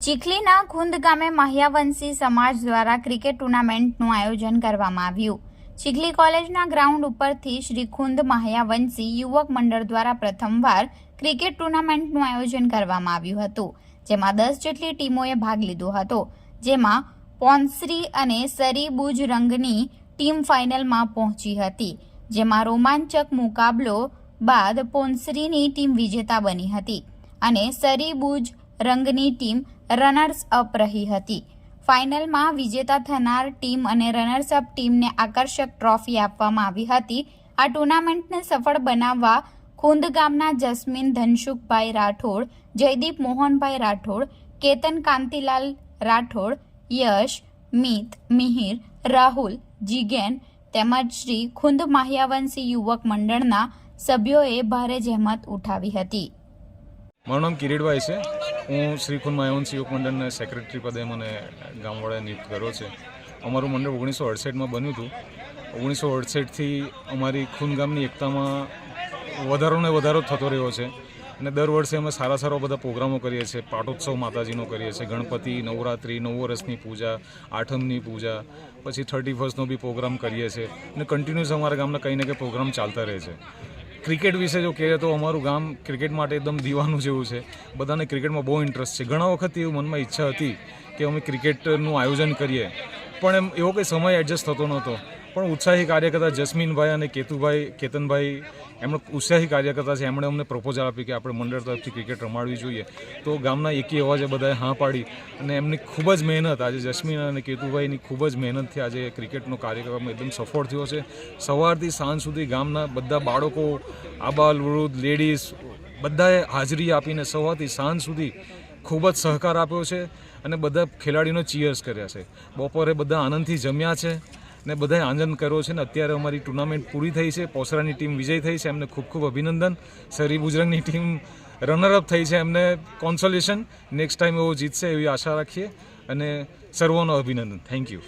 ચીખલીના ખુંદ ગામે મહ્યાવંશી સમાજ દ્વારા ક્રિકેટ ટુર્નામેન્ટનું આયોજન કરવામાં આવ્યું। ચીખલી કોલેજના ગ્રાઉન્ડ ઉપરથી શ્રી ખુંદ મહ્યાવંશી યુવક મંડળ દ્વારા પ્રથમવાર ક્રિકેટ ટુર્નામેન્ટનું આયોજન કરવામાં આવ્યું હતું, જેમાં 10 જેટલી ટીમોએ ભાગ લીધો હતો, જેમાં પોન્સરી અને સરી બુજ રંગની ટીમ ફાઇનલમાં પહોંચી હતી, જેમાં રોમાંચક મુકાબલો બાદ પોન્સરીની ટીમ વિજેતા બની હતી અને સરી બુજ રંગની ટીમ રનર્સ અપ રહી હતી। ફાઇનલમાં વિજેતા થનાર ટીમ અને રનર્સ અપ ટીમને આકર્ષક ટ્રોફી આપવામાં આવી હતી। આ ટુર્નામેન્ટને સફળ બનાવવા ખુંદ ગામના જસ્મીન ધનસુખભાઈ રાઠોડ, જયદીપ મોહનભાઈ રાઠોડ, કેતન કાંતિલાલ રાઠોડ, યશ, મિત, મિહિર, રાહુલ, જીગેન તેમજ શ્રી ખુંદ મહ્યાવંશી યુવક મંડળના સભ્યોએ ભારે જહેમત ઉઠાવી હતી। મારું નામ કિરીટભાઈ છે। હું શ્રી ખુંદ મહ્યાવંશી યુવક મંડળના સેક્રેટરી પદે મને ગામવાળાએ નિયુક્ત કર્યો છે। અમારું મંડળ 1968માં બન્યું હતું। 1968થી અમારી ખુંદ ગામની એકતામાં વધારો ને વધારો થતો રહ્યો છે અને દર વર્ષે અમે સારા બધા પ્રોગ્રામો કરીએ છીએ। પાટોત્સવ માતાજીનો કરીએ છીએ, ગણપતિ, નવરાત્રિ, નવ વર્ષની પૂજા, આઠમની પૂજા, પછી 31નો બી પ્રોગ્રામ કરીએ છીએ અને કન્ટિન્યુઅસ અમારા ગામના કંઈ ને કંઈ પ્રોગ્રામ ચાલતા રહે છે। ક્રિકેટ વિશે જો કહીએ તો અમારું ગામ ક્રિકેટ માટે એકદમ દીવાનું જેવું છે। બધાને ક્રિકેટમાં બહુ ઇન્ટરેસ્ટ છે। ઘણા વખત એવું મનમાં ઈચ્છા હતી કે અમે ક્રિકેટનું આયોજન કરીએ, પણ એમ એવો કંઈ સમય એડજસ્ટ થતો નહોતો। પણ ઉત્સાહી કાર્યકર્તા જસ્મીનભાઈ અને કેતનભાઈ એમણે ઉત્સાહી કાર્યકર્તા છે, એમણે અમને પ્રપોઝલ આપી કે આપણે મંડળ તરફથી ક્રિકેટ રમાડવી જોઈએ। તો ગામના એકી અવાજે બધાએ હા પાડી અને એમની ખૂબ જ મહેનત, આજે જસ્મીન અને કેતુભાઈની ખૂબ જ મહેનતથી આજે ક્રિકેટનો કાર્યક્રમ એકદમ સફળ થયો છે। સવારથી સાંજ સુધી ગામના બધા બાળકો, આબાલ વૃદ્ધ, લેડીઝ બધાએ હાજરી આપીને સવારથી સાંજ સુધી ખૂબ જ સહકાર આપ્યો છે અને બધા ખેલાડીનો ચીયર્સ કર્યા છે। બપોરે બધા આનંદથી જમ્યા છે ને બધાએ આનંદ કર્યો છે ને અત્યારે અમારી ટુર્નામેન્ટ પૂરી થઈ છે। પોસરાની ટીમ વિજય થઈ છે, એમને ખૂબ અભિનંદન। સરી બુજરંગની ટીમ રનરઅપ થઈ છે, એમને કોન્સોલેશન। નેક્સ્ટ ટાઈમ એવો જીતશે એવી આશા રાખીએ અને સર્વોનો અભિનંદન। Thank you.